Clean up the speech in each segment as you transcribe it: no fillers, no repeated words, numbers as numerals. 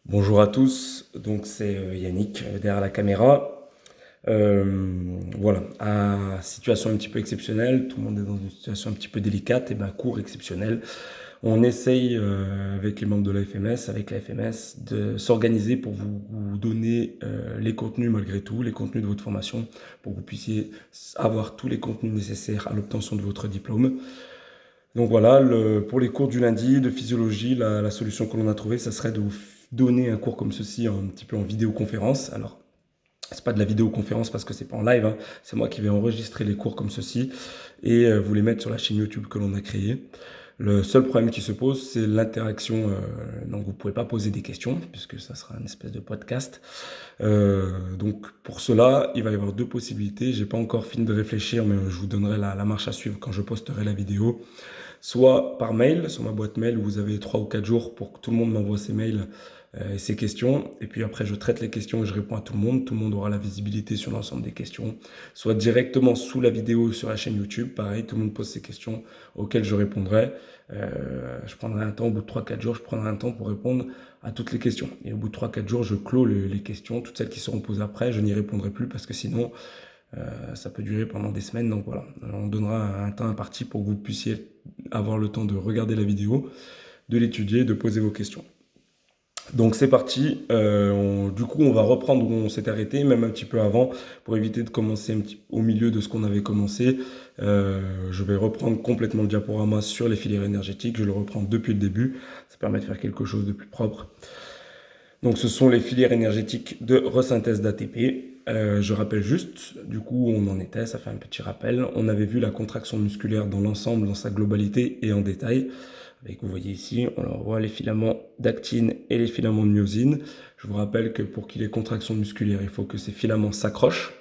Bonjour à tous, donc c'est Yannick derrière la caméra. Voilà, situation un petit peu exceptionnelle, tout le monde est dans une situation un petit peu délicate, et ben cours exceptionnel. On essaye avec les membres de la FMS, avec la FMS, de s'organiser pour vous donner les contenus malgré tout, les contenus de votre formation, pour que vous puissiez avoir tous les contenus nécessaires à l'obtention de votre diplôme. Donc voilà, pour les cours du lundi de physiologie, la solution que l'on a trouvée, ça serait de vous donner un cours comme ceci, un petit peu en vidéoconférence. Alors, c'est pas de la vidéoconférence parce que c'est pas en live, hein. C'est moi qui vais enregistrer les cours comme ceci et vous les mettre sur la chaîne YouTube que l'on a créée. Le seul problème qui se pose, c'est l'interaction. Donc, vous pouvez pas poser des questions puisque ça sera un espèce de podcast. Donc, pour cela, il va y avoir deux possibilités. J'ai pas encore fini de réfléchir, mais je vous donnerai la marche à suivre quand je posterai la vidéo. Soit par mail, sur ma boîte mail, où vous avez 3 ou 4 jours pour que tout le monde m'envoie ses mails et ses questions. Et puis après, je traite les questions et je réponds à tout le monde. Tout le monde aura la visibilité sur l'ensemble des questions. Soit directement sous la vidéo sur la chaîne YouTube. Pareil, tout le monde pose ses questions auxquelles je répondrai. Je prendrai un temps, au bout de 3-4 jours, je prendrai un temps pour répondre à toutes les questions. Et au bout de 3-4 jours, je clôt les questions. Toutes celles qui seront posées après, je n'y répondrai plus parce que sinon, ça peut durer pendant des semaines, donc voilà. On donnera un temps imparti pour que vous puissiez avoir le temps de regarder la vidéo, de l'étudier, de poser vos questions. Donc c'est parti. Du coup, on va reprendre où on s'est arrêté, même un petit peu avant, pour éviter de commencer au milieu de ce qu'on avait commencé. Je vais reprendre complètement le diaporama sur les filières énergétiques. Je le reprends depuis le début. Ça permet de faire quelque chose de plus propre. Donc ce sont les filières énergétiques de resynthèse d'ATP. Je rappelle juste, du coup, où on en était, ça fait un petit rappel. On avait vu la contraction musculaire dans l'ensemble, dans sa globalité et en détail. Avec, vous voyez ici, on voit les filaments d'actine et les filaments de myosine. Je vous rappelle que pour qu'il y ait contraction musculaire, il faut que ces filaments s'accrochent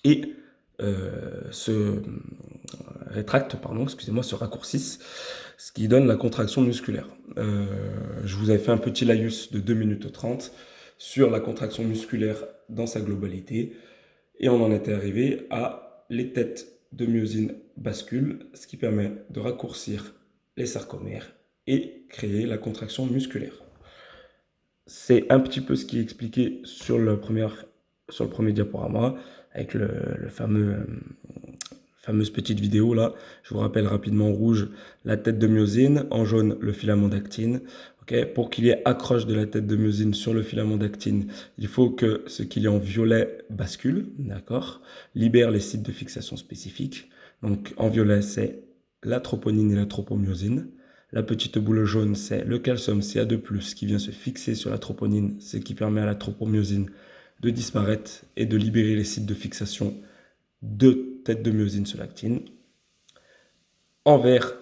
et se rétractent, pardon, excusez-moi, se raccourcissent, ce qui donne la contraction musculaire. Je vous avais fait un petit laïus de 2 minutes 30 sur la contraction musculaire dans sa globalité, et on en était arrivé à les têtes de myosine basculent, ce qui permet de raccourcir les sarcomères et créer la contraction musculaire. C'est un petit peu ce qui est expliqué sur le premier diaporama, avec le fameuse petite vidéo là. Je vous rappelle rapidement: en rouge, la tête de myosine, en jaune, le filament d'actine. Okay, pour qu'il y ait accroche de la tête de myosine sur le filament d'actine, il faut que ce qu'il y a en violet bascule, d'accord, libère les sites de fixation spécifiques. Donc en violet, c'est la troponine et la tropomyosine. La petite boule jaune, c'est le calcium Ca2+, qui vient se fixer sur la troponine, ce qui permet à la tropomyosine de disparaître et de libérer les sites de fixation de tête de myosine sur l'actine. En vert,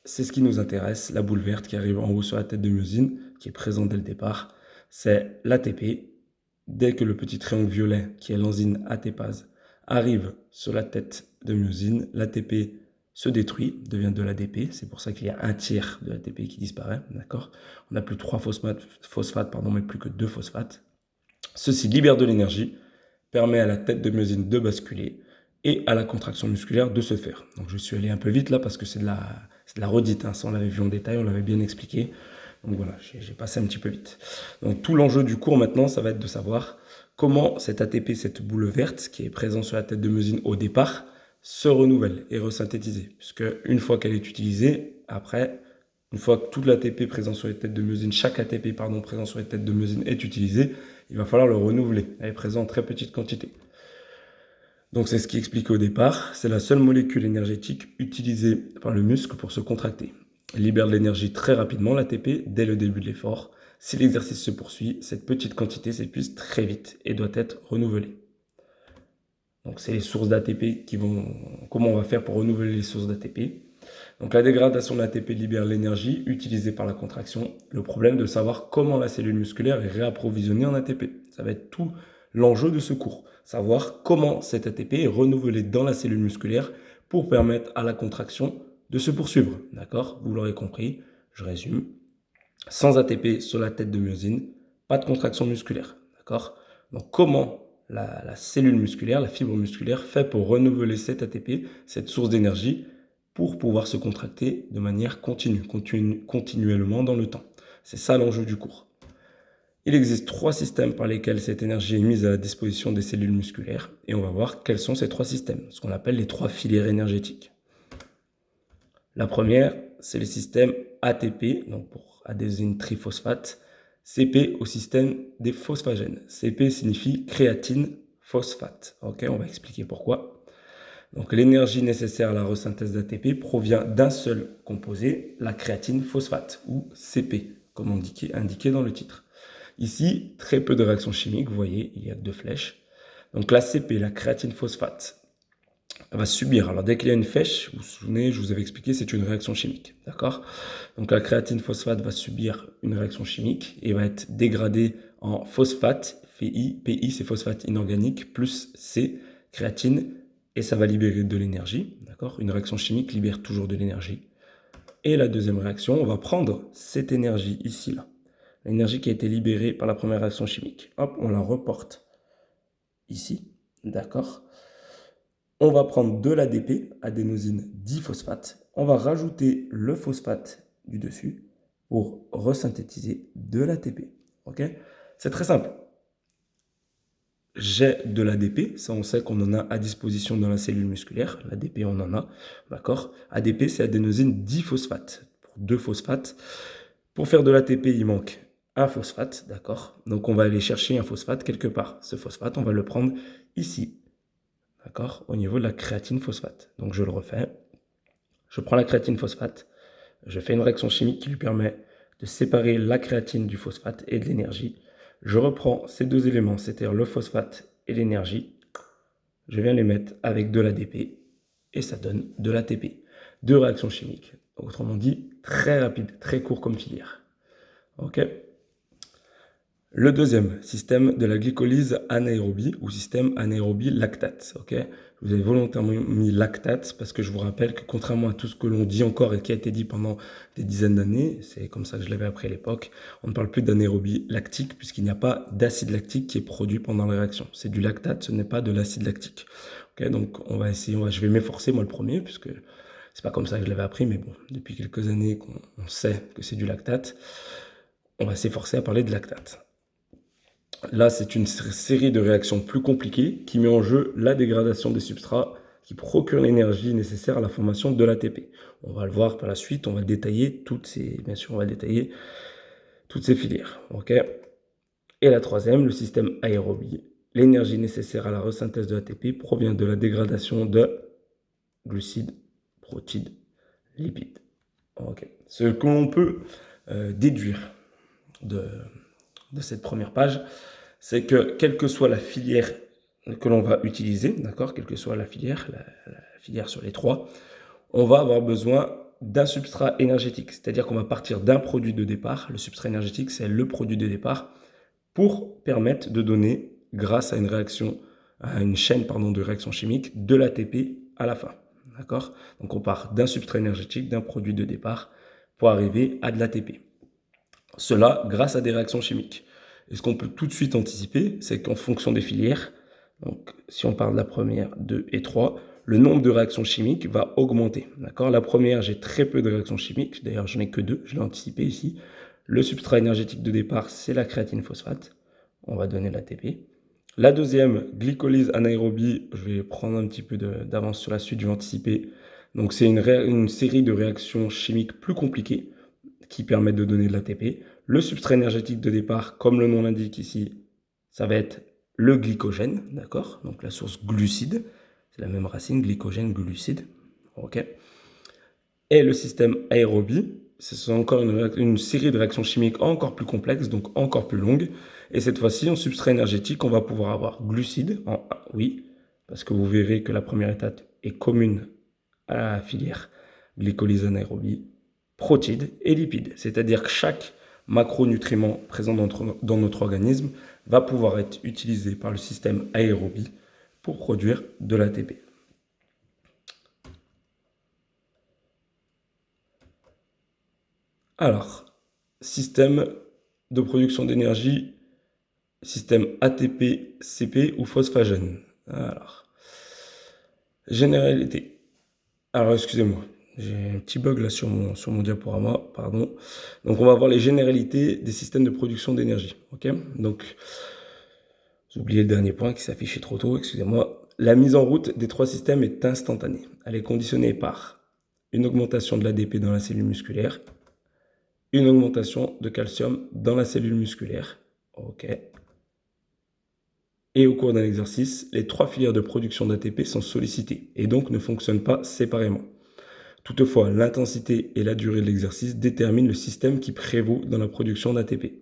c'est ce qui nous intéresse, la boule verte qui arrive en haut sur la tête de myosine, qui est présente dès le départ, c'est l'ATP. Dès que le petit triangle violet, qui est l'enzyme ATPase, arrive sur la tête de myosine, l'ATP se détruit, devient de l'ADP. C'est pour ça qu'il y a un tiers de l'ATP qui disparaît, d'accord. On n'a plus 3 phosphates, mais plus que 2 phosphates. Ceci libère de l'énergie, permet à la tête de myosine de basculer et à la contraction musculaire de se faire. Donc je suis allé un peu vite là parce que c'est de la redite, hein. Ça on l'avait vu en détail, on l'avait bien expliqué. Donc voilà, j'ai passé un petit peu vite. Donc tout l'enjeu du cours maintenant, ça va être de savoir comment cet ATP, cette boule verte qui est présente sur la tête de myosine au départ, se renouvelle et resynthétisée. Puisque une fois qu'elle est utilisée, après, une fois que toute l'ATP présent sur les têtes de myosine, chaque ATP présent sur les têtes de myosine est utilisé, il va falloir le renouveler. Elle est présente en très petite quantité. Donc c'est ce qui explique au départ, c'est la seule molécule énergétique utilisée par le muscle pour se contracter. Elle libère de l'énergie très rapidement, l'ATP, dès le début de l'effort. Si l'exercice se poursuit, cette petite quantité s'épuise très vite et doit être renouvelée. Donc c'est les sources d'ATP comment on va faire pour renouveler les sources d'ATP. Donc la dégradation de l'ATP libère l'énergie utilisée par la contraction. Le problème de savoir comment la cellule musculaire est réapprovisionnée en ATP. Ça va être tout l'enjeu de ce cours. Savoir comment cet ATP est renouvelé dans la cellule musculaire pour permettre à la contraction de se poursuivre. D'accord? Vous l'aurez compris, je résume. Sans ATP sur la tête de myosine, pas de contraction musculaire. D'accord? Donc comment la cellule musculaire, la fibre musculaire fait pour renouveler cet ATP, cette source d'énergie, pour pouvoir se contracter de manière continuellement dans le temps. C'est ça l'enjeu du cours. Il existe 3 systèmes par lesquels cette énergie est mise à la disposition des cellules musculaires et on va voir quels sont ces 3 systèmes, ce qu'on appelle les 3 filières énergétiques. La première, c'est le système ATP, donc pour adésine triphosphate, CP au système des phosphagènes. CP signifie créatine phosphate. Ok, on va expliquer pourquoi. Donc l'énergie nécessaire à la resynthèse d'ATP provient d'un seul composé, la créatine phosphate, ou CP, comme indiqué dans le titre. Ici, très peu de réactions chimiques, vous voyez, il y a 2 flèches. Donc la CP, la créatine phosphate, va subir. Alors dès qu'il y a une flèche, vous vous souvenez, je vous avais expliqué, c'est une réaction chimique, d'accord? Donc la créatine phosphate va subir une réaction chimique et va être dégradée en phosphate, PI c'est phosphate inorganique, plus C, créatine, et ça va libérer de l'énergie, d'accord? Une réaction chimique libère toujours de l'énergie. Et la deuxième réaction, on va prendre cette énergie ici, là, l'énergie qui a été libérée par la première réaction chimique. Hop, on la reporte ici, d'accord? On va prendre de l'ADP, adénosine diphosphate. On va rajouter le phosphate du dessus pour resynthétiser de l'ATP. Ok? C'est très simple. J'ai de l'ADP, ça on sait qu'on en a à disposition dans la cellule musculaire. L'ADP on en a, d'accord? ADP c'est adénosine diphosphate, pour 2 phosphates. Pour faire de l'ATP il manque un phosphate, d'accord? Donc on va aller chercher un phosphate quelque part. Ce phosphate on va le prendre ici, d'accord, au niveau de la créatine phosphate. Donc je le refais. Je prends la créatine phosphate, je fais une réaction chimique qui lui permet de séparer la créatine du phosphate et de l'énergie. Je reprends ces 2 éléments, c'est-à-dire le phosphate et l'énergie. Je viens les mettre avec de l'ADP et ça donne de l'ATP. 2 réactions chimiques. Autrement dit, très rapide, très court comme filière. Ok. Le deuxième, système de la glycolyse anaérobie ou système anaérobie lactate. Okay, je vous ai volontairement mis lactate parce que je vous rappelle que contrairement à tout ce que l'on dit encore et qui a été dit pendant des dizaines d'années, c'est comme ça que je l'avais appris à l'époque, on ne parle plus d'anaérobie lactique puisqu'il n'y a pas d'acide lactique qui est produit pendant la réaction. C'est du lactate, ce n'est pas de l'acide lactique. Okay, donc on va essayer, je vais m'efforcer moi le premier puisque c'est pas comme ça que je l'avais appris, mais bon, depuis quelques années qu'on sait que c'est du lactate, on va s'efforcer à parler de lactate. Là, c'est une série de réactions plus compliquées qui met en jeu la dégradation des substrats qui procurent l'énergie nécessaire à la formation de l'ATP. On va le voir par la suite, on va détailler bien sûr, on va détailler toutes ces filières. Okay, et la troisième, le système aérobie. L'énergie nécessaire à la resynthèse de l'ATP provient de la dégradation de glucides, protides, lipides. Okay. Ce que l'on peut déduire de cette première page, c'est que quelle que soit la filière que l'on va utiliser, d'accord, quelle que soit la filière sur les 3, on va avoir besoin d'un substrat énergétique. C'est-à-dire qu'on va partir d'un produit de départ. Le substrat énergétique, c'est le produit de départ pour permettre de donner, grâce à une réaction, à une chaîne de réaction chimique, de l'ATP à la fin. D'accord? Donc on part d'un substrat énergétique, d'un produit de départ, pour arriver à de l'ATP. Cela grâce à des réactions chimiques. Et ce qu'on peut tout de suite anticiper, c'est qu'en fonction des filières, donc si on parle de la première, 2 et 3, le nombre de réactions chimiques va augmenter. D'accord? La première, j'ai très peu de réactions chimiques, d'ailleurs je n'ai que 2, je l'ai anticipé ici. Le substrat énergétique de départ, c'est la créatine phosphate, on va donner l'ATP. La deuxième, glycolyse anaérobie, je vais prendre un petit peu d'avance sur la suite, je vais anticiper. Donc c'est une série de réactions chimiques plus compliquées qui permettent de donner de l'ATP. Le substrat énergétique de départ, comme le nom l'indique ici, ça va être le glycogène, d'accord? Donc la source glucide, c'est la même racine, glycogène, glucide, ok? Et le système aérobie, ce sont encore une série de réactions chimiques encore plus complexes, donc encore plus longues. Et cette fois-ci, en substrat énergétique, on va pouvoir avoir glucide en 1, oui, parce que vous verrez que la première étape est commune à la filière glycolyse anaérobie, protides et lipides. C'est-à-dire que chaque macronutriment présent dans notre organisme va pouvoir être utilisé par le système aérobie pour produire de l'ATP. Alors, système de production d'énergie, système ATP, CP ou phosphagène. Alors, généralité. Alors, excusez-moi. J'ai un petit bug là sur mon diaporama, pardon. Donc, on va voir les généralités des systèmes de production d'énergie. Ok. Donc, j'ai oublié le dernier point qui s'affichait trop tôt, excusez-moi. La mise en route des trois systèmes est instantanée. Elle est conditionnée par une augmentation de l'ADP dans la cellule musculaire, une augmentation de calcium dans la cellule musculaire. Ok. Et au cours d'un exercice, les trois filières de production d'ATP sont sollicitées et donc ne fonctionnent pas séparément. Toutefois, l'intensité et la durée de l'exercice déterminent le système qui prévaut dans la production d'ATP.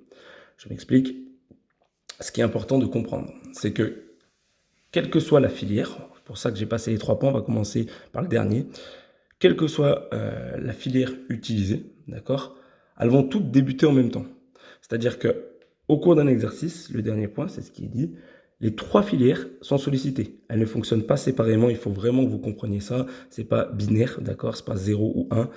Je m'explique. Ce qui est important de comprendre, c'est que quelle que soit la filière, c'est pour ça que j'ai passé les 3 points, on va commencer par le dernier, quelle que soit la filière utilisée, d'accord, elles vont toutes débuter en même temps. C'est-à-dire que au cours d'un exercice, le dernier point, c'est ce qui est dit, les 3 filières sont sollicitées. Elles ne fonctionnent pas séparément, il faut vraiment que vous compreniez ça. C'est pas binaire, d'accord, c'est pas 0 ou 1.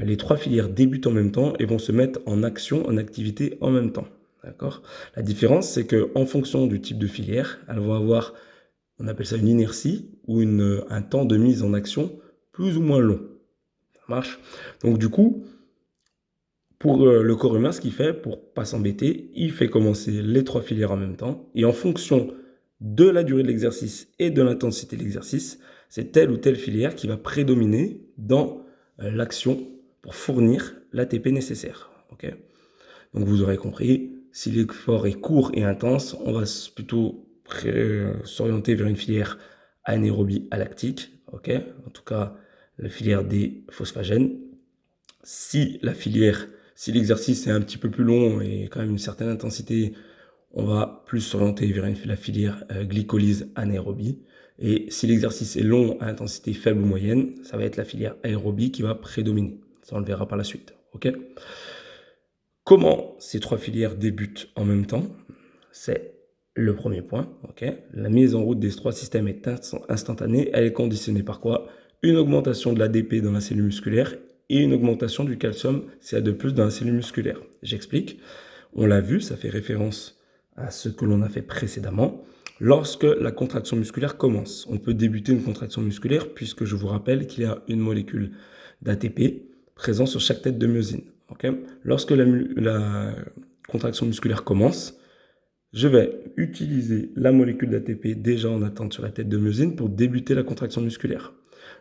Les 3 filières débutent en même temps et vont se mettre en action, en activité en même temps. D'accord. La différence, c'est qu'en fonction du type de filière, elles vont avoir, on appelle ça une inertie ou un temps de mise en action plus ou moins long. Ça marche. Donc du coup, pour le corps humain, ce qu'il fait, pour pas s'embêter, il fait commencer les 3 filières en même temps. Et en fonction de la durée de l'exercice et de l'intensité de l'exercice, c'est telle ou telle filière qui va prédominer dans l'action pour fournir l'ATP nécessaire. Okay. Donc vous aurez compris, si l'effort est court et intense, on va plutôt s'orienter vers une filière anaérobie lactique, ok, en tout cas la filière des phosphagènes. Si l'exercice est un petit peu plus long et quand même une certaine intensité, on va plus s'orienter vers la filière glycolyse anaérobie. Et si l'exercice est long à intensité faible ou moyenne, ça va être la filière aérobie qui va prédominer. Ça, on le verra par la suite. Ok. Comment ces 3 filières débutent en même temps? C'est le premier point. Okay. La mise en route des 3 systèmes est instantanée. Elle est conditionnée par quoi? Une augmentation de l'ADP dans la cellule musculaire et une augmentation du calcium Ca2+ dans la cellule musculaire. J'explique. On l'a vu, ça fait référence à ce que l'on a fait précédemment. Lorsque la contraction musculaire commence, on peut débuter une contraction musculaire puisque je vous rappelle qu'il y a une molécule d'ATP présente sur chaque tête de myosine. Okay. Lorsque la contraction musculaire commence, je vais utiliser la molécule d'ATP déjà en attente sur la tête de myosine pour débuter la contraction musculaire.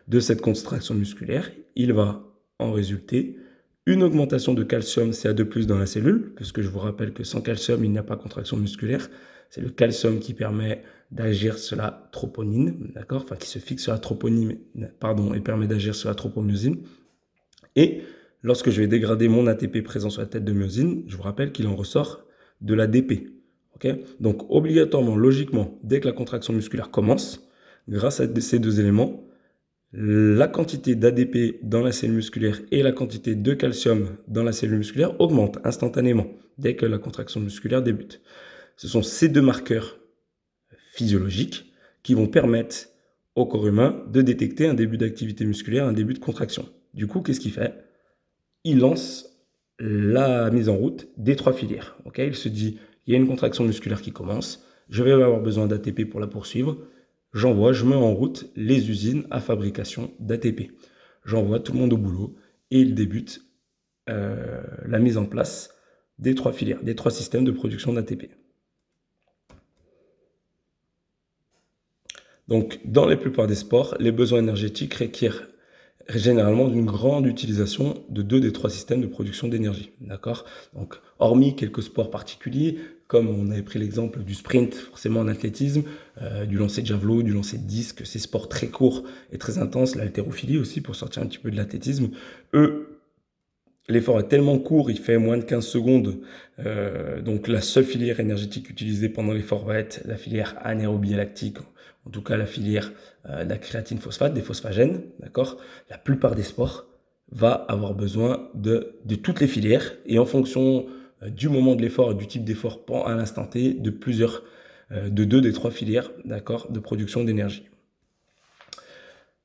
De cette contraction musculaire, il va en résulter une augmentation de calcium Ca2+ dans la cellule, puisque je vous rappelle que sans calcium, il n'y a pas de contraction musculaire. C'est le calcium qui permet d'agir sur la troponine, d'accord, enfin qui se fixe sur la troponine, pardon, et permet d'agir sur la tropomyosine. Et lorsque je vais dégrader mon ATP présent sur la tête de myosine, je vous rappelle qu'il en ressort de l'ADP. Okay. Donc obligatoirement, logiquement, dès que la contraction musculaire commence, grâce à ces 2 éléments, la quantité d'ADP dans la cellule musculaire et la quantité de calcium dans la cellule musculaire augmente instantanément dès que la contraction musculaire débute. Ce sont ces 2 marqueurs physiologiques qui vont permettre au corps humain de détecter un début d'activité musculaire, un début de contraction. Du coup, qu'est-ce qu'il fait? Il lance la mise en route des 3 filières. Okay. Il se dit, il y a une contraction musculaire qui commence, je vais avoir besoin d'ATP pour la poursuivre, je mets en route les usines à fabrication d'ATP. J'envoie tout le monde au boulot et il débute la mise en place des 3 filières, des 3 systèmes de production d'ATP. Donc, dans la plupart des sports, les besoins énergétiques requièrent généralement d'une grande utilisation de 2 des 3 systèmes de production d'énergie. D'accord. Donc, hormis quelques sports particuliers, comme on avait pris l'exemple du sprint, forcément en athlétisme, du lancer de javelot, du lancer de disque, ces sports très courts et très intenses, l'haltérophilie aussi, pour sortir un petit peu de l'athlétisme, eux, l'effort est tellement court, il fait moins de 15 secondes, donc la seule filière énergétique utilisée pendant l'effort va être la filière anaérobie lactique, en tout cas la filière de la créatine phosphate, des phosphagènes, d'accord. La plupart des sports va avoir besoin de toutes les filières et en fonction du moment de l'effort et du type d'effort à l'instant T, de plusieurs, de 2 des 3 filières, d'accord, de production d'énergie.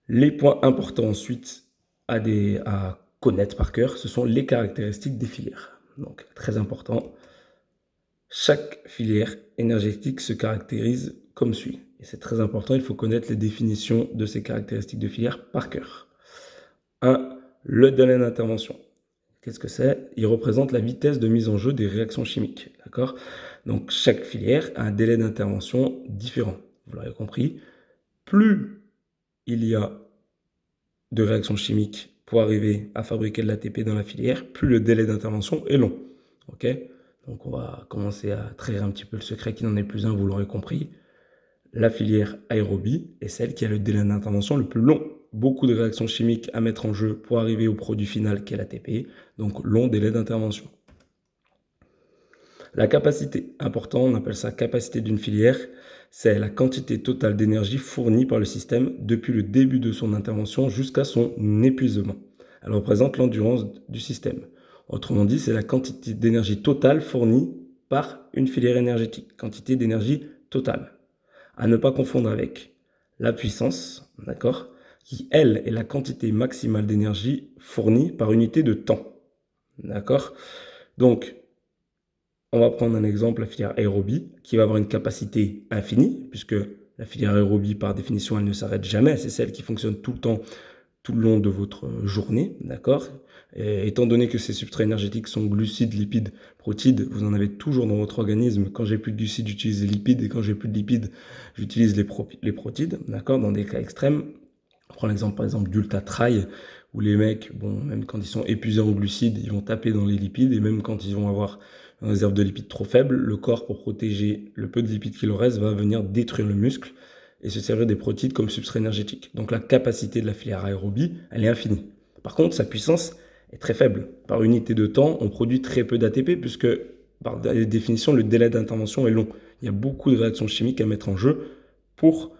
Les points importants ensuite à connaître par cœur, ce sont les caractéristiques des filières. Donc, très important, chaque filière énergétique se caractérise comme suit. Et c'est très important, il faut connaître les définitions de ces caractéristiques de filière par cœur. 1. Le délai d'intervention. Qu'est-ce que c'est? Il représente la vitesse de mise en jeu des réactions chimiques. D'accord? Donc, chaque filière a un délai d'intervention différent. Vous l'aurez compris. Plus il y a de réactions chimiques pour arriver à fabriquer de l'ATP dans la filière, plus le délai d'intervention est long. Ok? Donc, on va commencer à trahir un petit peu le secret qui n'en est plus un, vous l'aurez compris. La filière aérobie est celle qui a le délai d'intervention le plus long. Beaucoup de réactions chimiques à mettre en jeu pour arriver au produit final qu'est l'ATP, donc long délai d'intervention. La capacité, important, on appelle ça capacité d'une filière, c'est la quantité totale d'énergie fournie par le système depuis le début de son intervention jusqu'à son épuisement. Elle représente l'endurance du système. Autrement dit, c'est la quantité d'énergie totale fournie par une filière énergétique, quantité d'énergie totale. À ne pas confondre avec la puissance, d'accord, qui, elle, est la quantité maximale d'énergie fournie par unité de temps. D'accord? Donc, on va prendre un exemple, la filière aérobie, qui va avoir une capacité infinie, puisque la filière aérobie, par définition, elle ne s'arrête jamais. C'est celle qui fonctionne tout le temps, tout le long de votre journée, d'accord? Et étant donné que ces substrats énergétiques sont glucides, lipides, protides, vous en avez toujours dans votre organisme. Quand j'ai plus de glucides, j'utilise les lipides, et quand j'ai plus de lipides, j'utilise les protides, d'accord? Dans des cas extrêmes, on prend l'exemple par exemple d'ultra-trail, où les mecs, bon, même quand ils sont épuisés en glucides, ils vont taper dans les lipides, et même quand ils vont avoir une réserve de lipides trop faible, le corps, pour protéger le peu de lipides qu'il reste, va venir détruire le muscle et se servir des protides comme substrat énergétique. Donc la capacité de la filière aérobie, elle est infinie. Par contre, sa puissance est très faible. Par unité de temps, on produit très peu d'ATP puisque, par définition, le délai d'intervention est long. Il y a beaucoup de réactions chimiques à mettre en jeu pour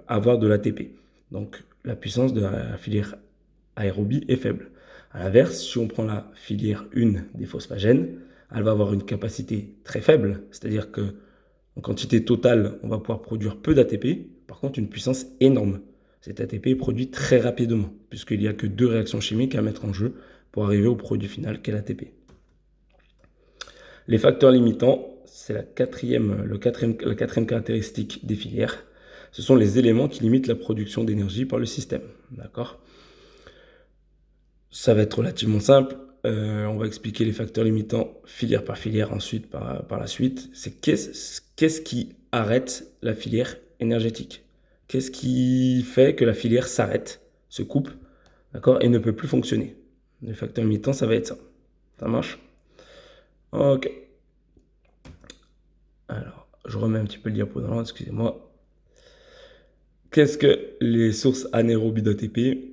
avoir de l'ATP. Donc la puissance de la filière aérobie est faible. A l'inverse, si on prend la filière 1 des phosphagènes, elle va avoir une capacité très faible, c'est-à-dire que en quantité totale, on va pouvoir produire peu d'ATP, par contre une puissance énorme. Cet ATP est produit très rapidement, puisqu'il n'y a que 2 réactions chimiques à mettre en jeu pour arriver au produit final qu'est l'ATP. Les facteurs limitants, c'est la quatrième caractéristique des filières. Ce sont les éléments qui limitent la production d'énergie par le système. D'accord? Ça va être relativement simple. On va expliquer les facteurs limitants filière par filière ensuite par la suite. C'est qu'est-ce qui arrête la filière énergétique? Qu'est-ce qui fait que la filière s'arrête, se coupe, d'accord, et ne peut plus fonctionner? Les facteurs limitants, ça va être ça. Ça marche? Ok. Alors, je remets un petit peu le diapo dans l'ordre, excusez-moi. Qu'est-ce que les sources anaérobies d'ATP?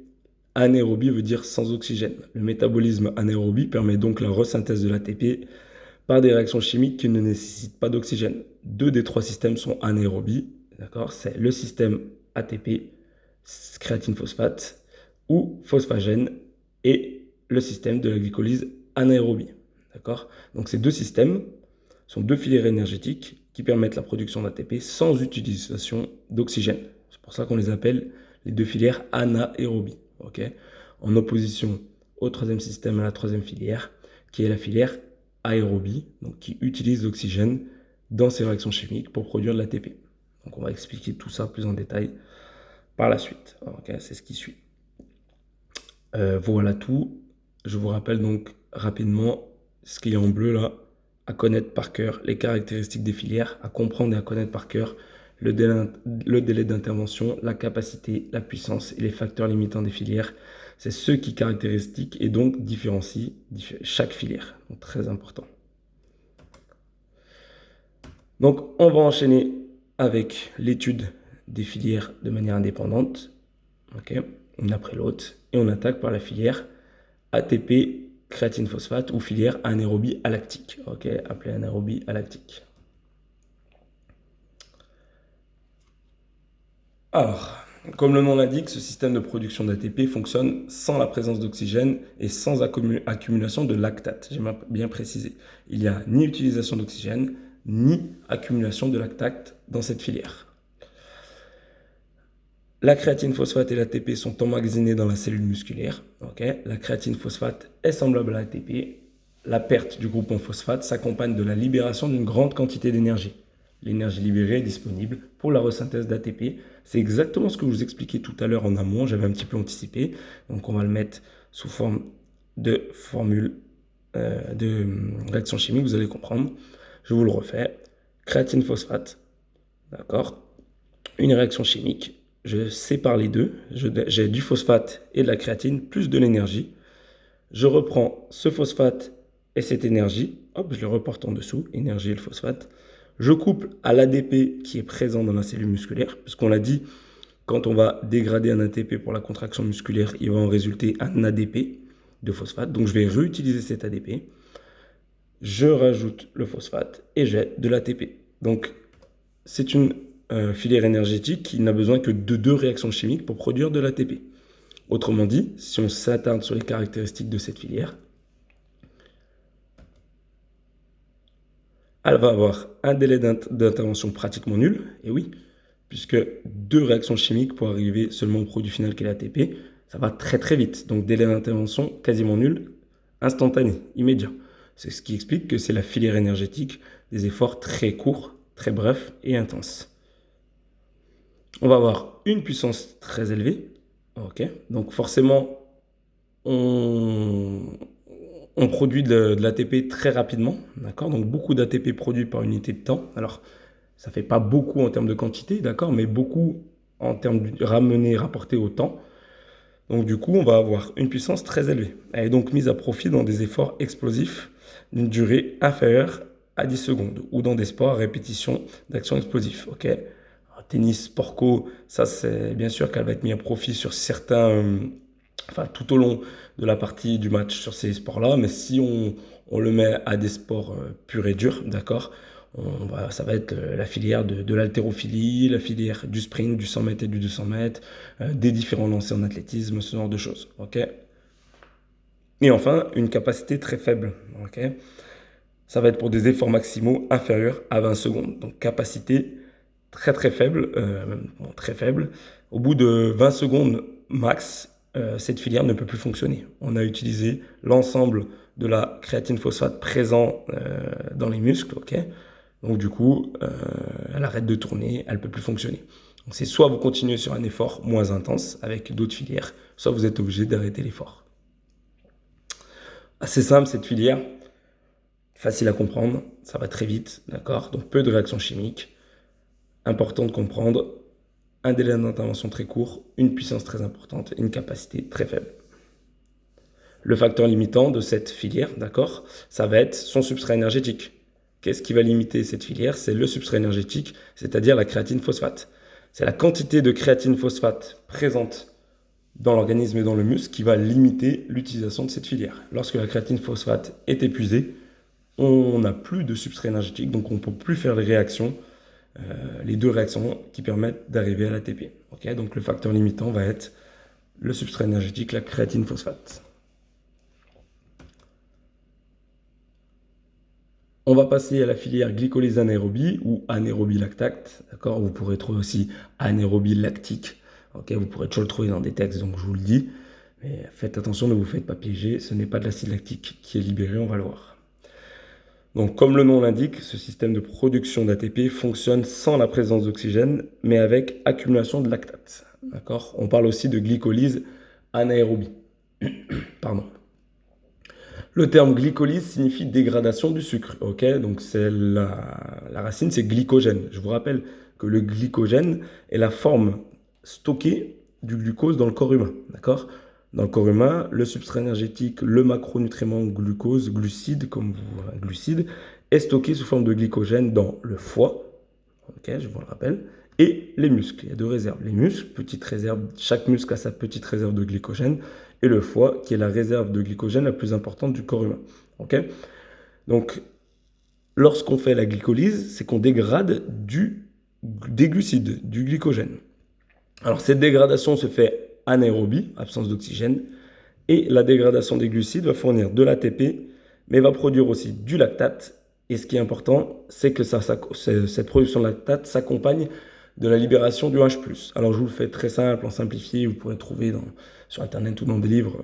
Anaérobie veut dire sans oxygène. Le métabolisme anaérobie permet donc la resynthèse de l'ATP par des réactions chimiques qui ne nécessitent pas d'oxygène. 2 des 3 systèmes sont anaérobies, d'accord? C'est le système ATP, créatine phosphate, ou phosphagène, et le système de la glycolyse anaérobie, d'accord? Donc ces 2 systèmes sont 2 filières énergétiques qui permettent la production d'ATP sans utilisation d'oxygène. C'est pour ça qu'on les appelle les 2 filières anaérobies. Okay, en opposition au 3e système, à la 3e filière, qui est la filière aérobie, donc qui utilise l'oxygène dans ses réactions chimiques pour produire de l'ATP. Donc on va expliquer tout ça plus en détail par la suite. Okay, c'est ce qui suit. Voilà tout. Je vous rappelle donc rapidement ce qu'il y a en bleu là, à connaître par cœur les caractéristiques des filières, à comprendre et à connaître par cœur le délai d'intervention, la capacité, la puissance et les facteurs limitants des filières. C'est ce qui caractérisent et donc différencient chaque filière. Donc très important. Donc on va enchaîner avec l'étude des filières de manière indépendante, okay, une après l'autre, et on attaque par la filière ATP créatine phosphate ou filière anaérobie alactique, okay, appelée anaérobie alactique. Alors, comme le nom l'indique, ce système de production d'ATP fonctionne sans la présence d'oxygène et sans accumulation de lactate. J'ai bien précisé. Il n'y a ni utilisation d'oxygène, ni accumulation de lactate dans cette filière. La créatine phosphate et l'ATP sont emmagasinés dans la cellule musculaire. Okay, la créatine phosphate est semblable à l'ATP. La perte du groupement phosphate s'accompagne de la libération d'une grande quantité d'énergie. l'énergie libérée est disponible pour la resynthèse d'ATP. C'est exactement ce que je vous expliquais tout à l'heure en amont, j'avais un petit peu anticipé. Donc on va le mettre sous forme de formule de réaction chimique, vous allez comprendre. Je vous le refais. Créatine phosphate, d'accord? Une réaction chimique, je sépare les deux, j'ai du phosphate et de la créatine, plus de l'énergie. Je reprends ce phosphate et cette énergie, hop, je le reporte en dessous, énergie et le phosphate. Je couple à l'ADP qui est présent dans la cellule musculaire, puisqu'on l'a dit, quand on va dégrader un ATP pour la contraction musculaire, il va en résulter un ADP de phosphate. Donc je vais réutiliser cet ADP. Je rajoute le phosphate et j'ai de l'ATP. Donc c'est une filière énergétique qui n'a besoin que de 2 réactions chimiques pour produire de l'ATP. Autrement dit, si on s'attarde sur les caractéristiques de cette filière, elle va avoir un délai d'intervention pratiquement nul, et oui, puisque 2 réactions chimiques pour arriver seulement au produit final qui est l'ATP, ça va très très vite. Donc délai d'intervention quasiment nul, instantané, immédiat. C'est ce qui explique que c'est la filière énergétique des efforts très courts, très brefs et intenses. On va avoir une puissance très élevée. Ok, donc forcément, on produit de l'ATP très rapidement, d'accord? Donc beaucoup d'ATP produit par unité de temps. Alors, ça ne fait pas beaucoup en termes de quantité, d'accord? Mais beaucoup en termes de ramené, rapporté au temps. Donc du coup, on va avoir une puissance très élevée. Elle est donc mise à profit dans des efforts explosifs d'une durée inférieure à 10 secondes ou dans des sports à répétition d'action explosive. Ok, tennis, sport co, ça c'est bien sûr qu'elle va être mise à profit sur certains, enfin tout au long de la partie du match sur ces sports-là, mais si on le met à des sports purs et durs, d'accord, ça va être la filière de l'haltérophilie, la filière du sprint, du 100 mètres et du 200 mètres, des différents lancers en athlétisme, ce genre de choses, ok. Et enfin, une capacité très faible, ok. Ça va être pour des efforts maximaux inférieurs à 20 secondes, donc capacité très très faible, très faible. Au bout de 20 secondes max, cette filière ne peut plus fonctionner. On a utilisé l'ensemble de la créatine phosphate présent dans les muscles, ok. Donc du coup, elle arrête de tourner, elle ne peut plus fonctionner. Donc c'est soit vous continuez sur un effort moins intense avec d'autres filières, soit vous êtes obligé d'arrêter l'effort. Assez simple cette filière, facile à comprendre, ça va très vite, d'accord? Donc peu de réactions chimiques. Important de comprendre, un délai d'intervention très court, une puissance très importante et une capacité très faible. Le facteur limitant de cette filière, d'accord, ça va être son substrat énergétique. Qu'est-ce qui va limiter cette filière? C'est le substrat énergétique, c'est-à-dire la créatine phosphate. C'est la quantité de créatine phosphate présente dans l'organisme et dans le muscle qui va limiter l'utilisation de cette filière. Lorsque la créatine phosphate est épuisée, on n'a plus de substrat énergétique, donc on ne peut plus faire les réactions, les 2 réactions qui permettent d'arriver à l'ATP. Okay, donc le facteur limitant va être le substrat énergétique, la créatine phosphate. On va passer à la filière glycolyse anaérobie ou anaérobie lactate. D'accord, vous pourrez trouver aussi anaérobie lactique. Okay, vous pourrez toujours le trouver dans des textes, donc je vous le dis. Mais faites attention, ne vous faites pas piéger. Ce n'est pas de l'acide lactique qui est libéré, on va le voir. Donc, comme le nom l'indique, ce système de production d'ATP fonctionne sans la présence d'oxygène, mais avec accumulation de lactate. D'accord ? On parle aussi de glycolyse anaérobie. Pardon. Le terme glycolyse signifie dégradation du sucre. Ok, donc c'est la racine, c'est glycogène. Je vous rappelle que le glycogène est la forme stockée du glucose dans le corps humain. D'accord ? Dans le corps humain, le substrat énergétique, le macronutriment glucose, glucide, glucide, est stocké sous forme de glycogène dans le foie. Ok, je vous le rappelle. Et les muscles. Il y a 2 réserves. Les muscles, petite réserve, chaque muscle a sa petite réserve de glycogène. Et le foie, qui est la réserve de glycogène la plus importante du corps humain. Okay, donc, lorsqu'on fait la glycolyse, c'est qu'on dégrade des glucides, du glycogène. Alors, cette dégradation se fait anaérobie, absence d'oxygène, et la dégradation des glucides va fournir de l'ATP, mais va produire aussi du lactate. Et ce qui est important, c'est que cette production de lactate s'accompagne de la libération du H+. Alors je vous le fais très simple, en simplifié, vous pourrez trouver sur internet ou dans des livres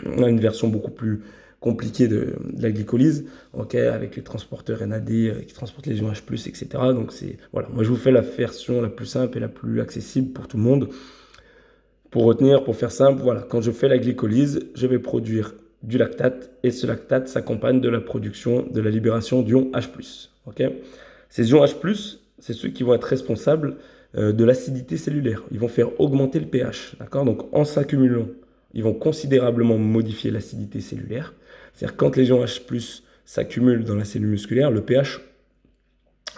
on a une version beaucoup plus compliqué de la glycolyse, ok, avec les transporteurs NAD qui transportent les ions H+, etc. Donc voilà, moi je vous fais la version la plus simple et la plus accessible pour tout le monde. Pour retenir, pour faire simple, voilà, quand je fais la glycolyse, je vais produire du lactate et ce lactate s'accompagne de la production, de la libération d'ions H+. Ok. Ces ions H+, c'est ceux qui vont être responsables de l'acidité cellulaire. Ils vont faire augmenter le pH. D'accord. Donc en s'accumulant, ils vont considérablement modifier l'acidité cellulaire. C'est-à-dire quand les ions H+ s'accumulent dans la cellule musculaire, le pH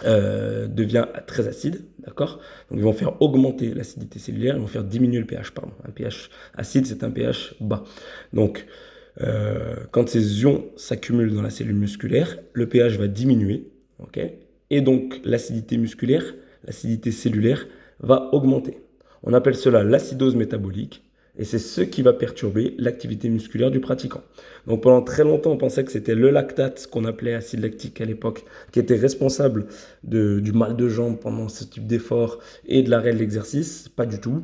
devient très acide, d'accord. Donc ils vont faire augmenter l'acidité cellulaire, ils vont faire diminuer le pH, pardon. Un pH acide, c'est un pH bas. Donc quand ces ions s'accumulent dans la cellule musculaire, le pH va diminuer, ok. Et donc l'acidité musculaire, l'acidité cellulaire va augmenter. On appelle cela l'acidose métabolique. Et c'est ce qui va perturber l'activité musculaire du pratiquant. Donc pendant très longtemps, on pensait que c'était le lactate, qu'on appelait acide lactique à l'époque, qui était responsable du mal de jambe pendant ce type d'effort et de l'arrêt de l'exercice. Pas du tout.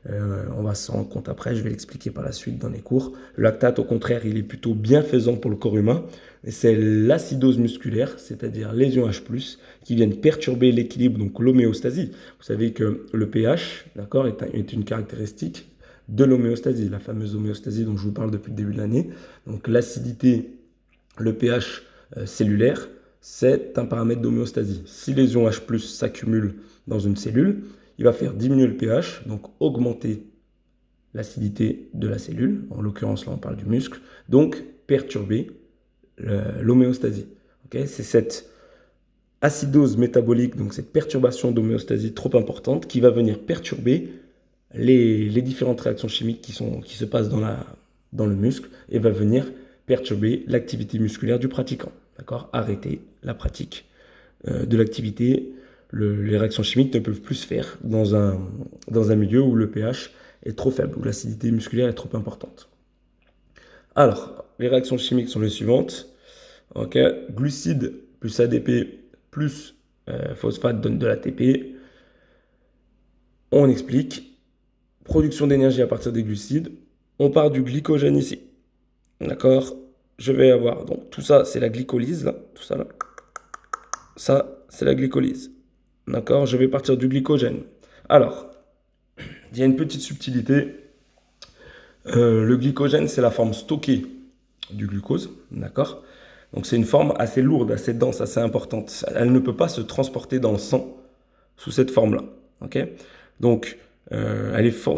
On va s'en rendre compte après, je vais l'expliquer par la suite dans les cours. Le lactate, au contraire, il est plutôt bienfaisant pour le corps humain. Et c'est l'acidose musculaire, c'est-à-dire les ions H+, qui viennent perturber l'équilibre, donc l'homéostasie. Vous savez que le pH, d'accord, est une caractéristique de l'homéostasie, la fameuse homéostasie dont je vous parle depuis le début de l'année. Donc l'acidité, le pH cellulaire, c'est un paramètre d'homéostasie. Si les ions H+ s'accumulent dans une cellule, il va faire diminuer le pH, donc augmenter l'acidité de la cellule, en l'occurrence là on parle du muscle, donc perturber l'homéostasie. Okay, c'est cette acidose métabolique, donc cette perturbation d'homéostasie trop importante qui va venir perturber les différentes réactions chimiques qui se passent dans le muscle et va venir perturber l'activité musculaire du pratiquant. D'accord. Arrêter la pratique de l'activité. Les réactions chimiques ne peuvent plus se faire dans un milieu où le pH est trop faible, où l'acidité musculaire est trop importante. Alors, les réactions chimiques sont les suivantes. Okay. Glucides plus ADP plus phosphate donne de l'ATP. On explique. Production d'énergie à partir des glucides. On part du glycogène ici. D'accord. Je vais avoir, donc tout ça, c'est la glycolyse, là. Tout ça, là. Ça, c'est la glycolyse. D'accord. Je vais partir du glycogène. Alors, il y a une petite subtilité. Le glycogène, c'est la forme stockée du glucose. D'accord. Donc, c'est une forme assez lourde, assez dense, assez importante. Elle ne peut pas se transporter dans le sang sous cette forme-là. Ok. Donc,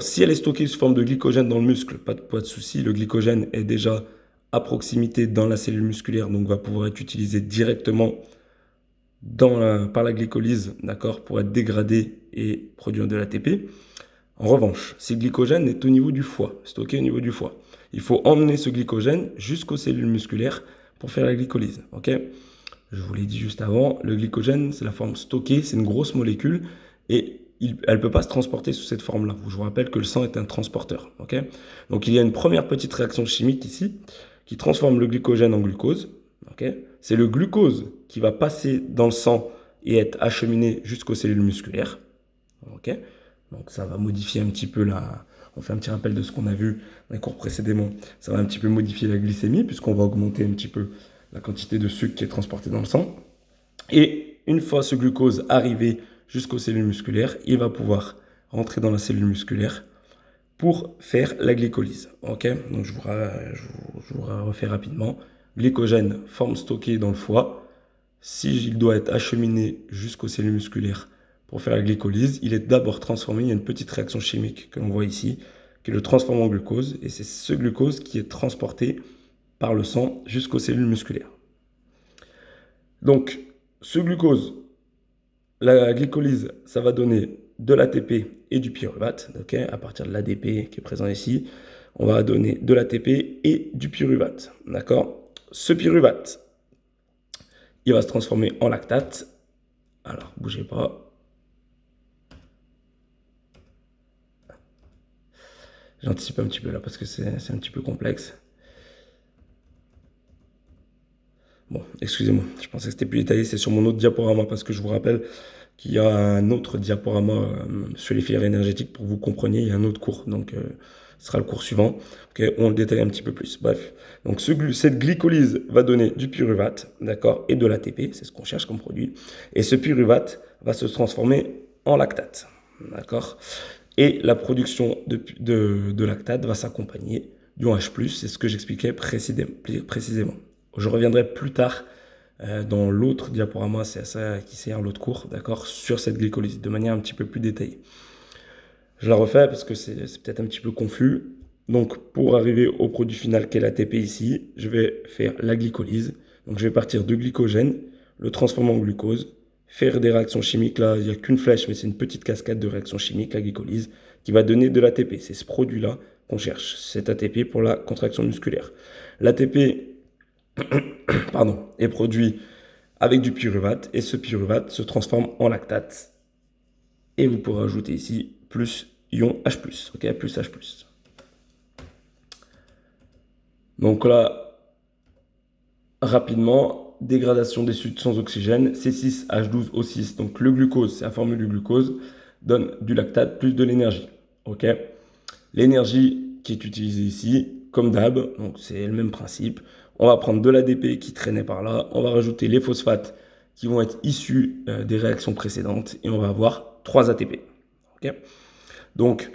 si elle est stockée sous forme de glycogène dans le muscle, pas de souci. Le glycogène est déjà à proximité dans la cellule musculaire, donc va pouvoir être utilisé directement par la glycolyse, d'accord, pour être dégradé et produire de l'ATP. En revanche, si le glycogène est au niveau du foie, stocké au niveau du foie, il faut emmener ce glycogène jusqu'aux cellules musculaires pour faire la glycolyse. Ok. Je vous l'ai dit juste avant, le glycogène, c'est la forme stockée, c'est une grosse molécule et elle ne peut pas se transporter sous cette forme-là. Je vous rappelle que le sang est un transporteur. Okay. Donc il y a une première petite réaction chimique ici qui transforme le glycogène en glucose. Okay. C'est le glucose qui va passer dans le sang et être acheminé jusqu'aux cellules musculaires. Okay. Donc ça va modifier un petit peu on fait un petit rappel de ce qu'on a vu dans les cours précédemment. Ça va un petit peu modifier la glycémie puisqu'on va augmenter un petit peu la quantité de sucre qui est transportée dans le sang. Et une fois ce glucose arrivé jusqu'aux cellules musculaires, il va pouvoir rentrer dans la cellule musculaire pour faire la glycolyse. Okay. Donc je vous refais rapidement. Glycogène, forme stockée dans le foie. S'il doit être acheminé jusqu'aux cellules musculaires pour faire la glycolyse, il est d'abord transformé. Il y a une petite réaction chimique que l'on voit ici, qui le transforme en glucose. Et c'est ce glucose qui est transporté par le sang jusqu'aux cellules musculaires. Donc, ce glucose, la glycolyse, ça va donner de l'ATP et du pyruvate. Okay. À partir de l'ADP qui est présent ici, on va donner de l'ATP et du pyruvate. D'accord. Ce pyruvate, il va se transformer en lactate. Alors, bougez pas. J'anticipe un petit peu là parce que c'est un petit peu complexe. Bon, excusez-moi, je pensais que c'était plus détaillé. C'est sur mon autre diaporama parce que je vous rappelle qu'il y a un autre diaporama sur les filières énergétiques pour que vous compreniez. Il y a un autre cours. Donc, Ce sera le cours suivant. Okay, on le détaille un petit peu plus. Bref, donc cette glycolyse va donner du pyruvate, d'accord, et de l'ATP, c'est ce qu'on cherche comme produit. Et ce pyruvate va se transformer en lactate, d'accord. Et la production de lactate va s'accompagner du H+, c'est ce que j'expliquais précisément. Je reviendrai plus tard dans l'autre diaporama, c'est à ça qui sert l'autre cours, d'accord, sur cette glycolyse, de manière un petit peu plus détaillée. Je la refais parce que c'est peut-être un petit peu confus. Donc, pour arriver au produit final qu'est l'ATP ici, je vais faire la glycolyse. Donc, je vais partir de glycogène, le transformer en glucose, faire des réactions chimiques. Là, il n'y a qu'une flèche, mais c'est une petite cascade de réactions chimiques, la glycolyse, qui va donner de l'ATP. C'est ce produit-là qu'on cherche, cet ATP pour la contraction musculaire. L'ATP pardon, est produit avec du pyruvate, et ce pyruvate se transforme en lactate. Et vous pourrez ajouter ici plus ion H+, ok, plus H+. Donc là, rapidement, dégradation des sucres sans oxygène, C6H12O6, donc le glucose, c'est la formule du glucose, donne du lactate plus de l'énergie, ok. L'énergie qui est utilisée ici, comme d'hab, donc c'est le même principe. On va prendre de l'ADP qui traînait par là, on va rajouter les phosphates qui vont être issus des réactions précédentes, et on va avoir 3 ATP. Okay, donc,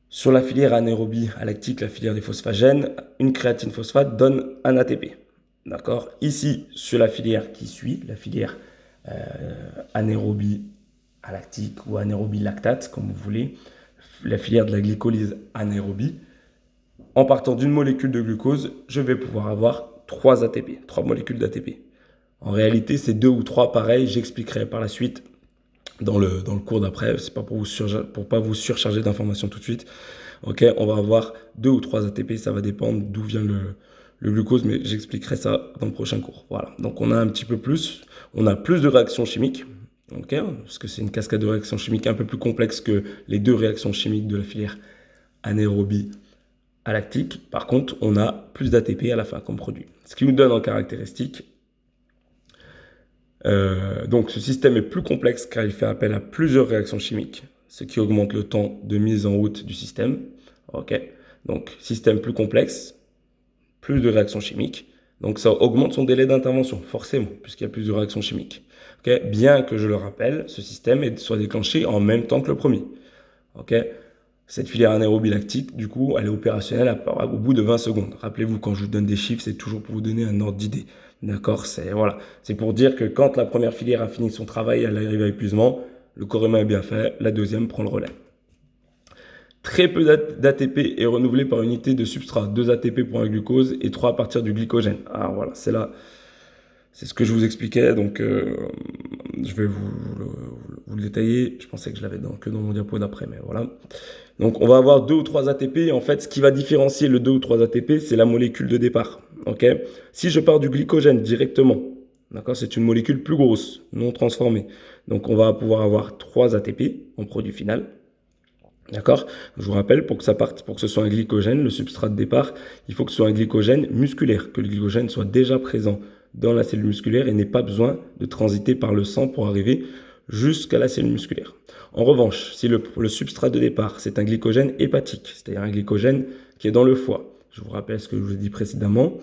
sur la filière anaérobie à lactique, la filière des phosphagènes, une créatine phosphate donne un ATP. D'accord. Ici, sur la filière qui suit, la filière anaérobie à lactique ou anaérobie lactate, comme vous voulez, la filière de la glycolyse anaérobie, en partant d'une molécule de glucose, je vais pouvoir avoir 3 ATP, 3 molécules d'ATP. En réalité, c'est 2 ou 3 pareils, j'expliquerai par la suite dans le cours d'après, c'est pas pour pas vous surcharger d'informations tout de suite. Ok, on va avoir 2 ou 3 ATP, ça va dépendre d'où vient le glucose, mais j'expliquerai ça dans le prochain cours. Voilà, donc on a un petit peu plus, on a plus de réactions chimiques, ok, parce que c'est une cascade de réactions chimiques un peu plus complexe que les 2 réactions chimiques de la filière anaérobie à lactique. Par contre, on a plus d'ATP à la fin comme produit. Ce qui nous donne en caractéristique, donc ce système est plus complexe car il fait appel à plusieurs réactions chimiques, ce qui augmente le temps de mise en route du système. Ok, donc système plus complexe, plus de réactions chimiques, donc ça augmente son délai d'intervention, forcément, puisqu'il y a plus de réactions chimiques. Okay, bien que je le rappelle, ce système soit déclenché en même temps que le premier. Okay, cette filière anaérobie lactique, du coup, elle est opérationnelle au bout de 20 secondes. Rappelez-vous, quand je vous donne des chiffres, c'est toujours pour vous donner un ordre d'idée. D'accord, voilà. C'est pour dire que quand la première filière a fini son travail, elle arrive à épuisement, le corps humain est bien fait, la deuxième prend le relais. Très peu d'ATP est renouvelé par unité de substrat. 2 ATP pour un glucose et 3 à partir du glycogène. Alors voilà, c'est là, c'est ce que je vous expliquais, donc je vais vous le détailler. Je pensais que je l'avais que dans mon diapo d'après, mais voilà. Donc on va avoir 2 ou 3 ATP. En fait, ce qui va différencier le 2 ou 3 ATP, c'est la molécule de départ. Okay, si je pars du glycogène directement, d'accord, c'est une molécule plus grosse, non transformée. Donc on va pouvoir avoir 3 ATP en produit final. D'accord. Je vous rappelle, pour que ça parte, pour que ce soit un glycogène, le substrat de départ, il faut que ce soit un glycogène musculaire, que le glycogène soit déjà présent dans la cellule musculaire et n'ait pas besoin de transiter par le sang pour arriver jusqu'à la cellule musculaire. En revanche, si le substrat de départ, c'est un glycogène hépatique, c'est-à-dire un glycogène qui est dans le foie, je vous rappelle ce que je vous ai dit précédemment,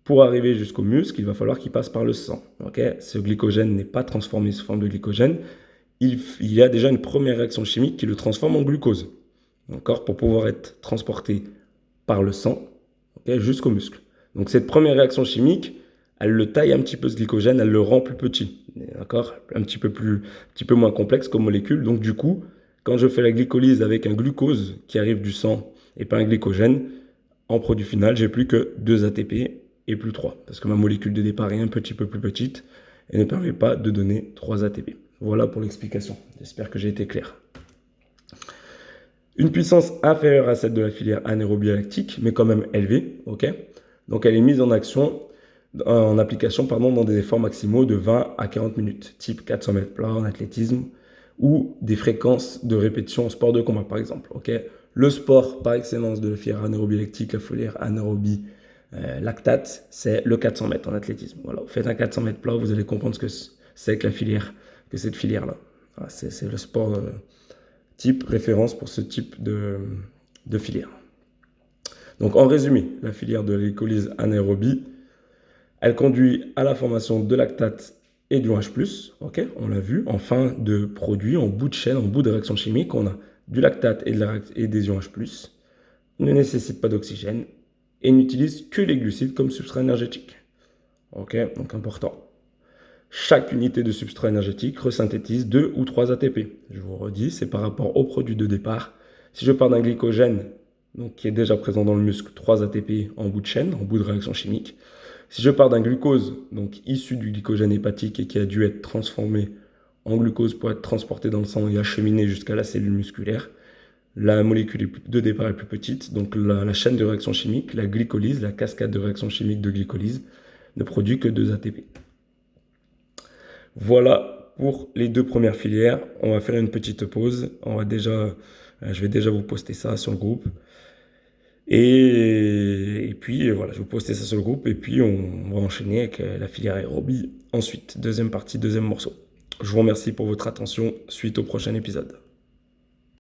pour arriver jusqu'au muscle, il va falloir qu'il passe par le sang. Okay, ce glycogène n'est pas transformé sous forme de glycogène, il y a déjà une première réaction chimique qui le transforme en glucose, pour pouvoir être transporté par le sang, jusqu'au muscle. Donc cette première réaction chimique, elle le taille un petit peu ce glycogène, elle le rend plus petit, d'accord, un petit peu moins complexe comme molécule. Donc du coup, quand je fais la glycolyse avec un glucose qui arrive du sang et pas un glycogène, en produit final, j'ai plus que 2 ATP et plus 3, parce que ma molécule de départ est un petit peu plus petite et ne permet pas de donner 3 ATP. Voilà pour l'explication. J'espère que j'ai été clair. Une puissance inférieure à celle de la filière anaérobie lactique, mais quand même élevée. Okay, donc elle est mise en application dans des efforts maximaux de 20 à 40 minutes, type 400 mètres plats en athlétisme, ou des fréquences de répétition en sport de combat, par exemple. Okay, le sport par excellence de la filière anaérobie lactique, la filière anaérobie lactate, c'est le 400 mètres en athlétisme. Voilà, vous faites un 400 mètres plat, vous allez comprendre ce que c'est que cette filière-là. Voilà, c'est le sport type référence pour ce type de filières. Donc en résumé, la filière de la glycolyse anaérobie, elle conduit à la formation de lactate et du OH+, ok, on l'a vu, en fin de produit, en bout de chaîne, en bout de réaction chimique, on a du lactate et des OH+, ne nécessite pas d'oxygène et n'utilise que les glucides comme substrat énergétique. Ok, donc important. Chaque unité de substrat énergétique resynthétise 2 ou 3 ATP. Je vous redis, c'est par rapport au produit de départ. Si je pars d'un glycogène, donc qui est déjà présent dans le muscle, 3 ATP en bout de chaîne, en bout de réaction chimique. Si je pars d'un glucose, donc issu du glycogène hépatique et qui a dû être transformé en glucose pour être transporté dans le sang et acheminé jusqu'à la cellule musculaire, la molécule de départ est plus petite, donc la chaîne de réaction chimique, la glycolyse, la cascade de réaction chimique de glycolyse, ne produit que 2 ATP. Voilà pour les 2 premières filières. On va faire une petite pause. Je vais déjà vous poster ça sur le groupe. Et puis voilà, je vais vous poster ça sur le groupe et puis on va enchaîner avec la filière aérobie ensuite. Deuxième partie, deuxième morceau. Je vous remercie pour votre attention. Suite au prochain épisode.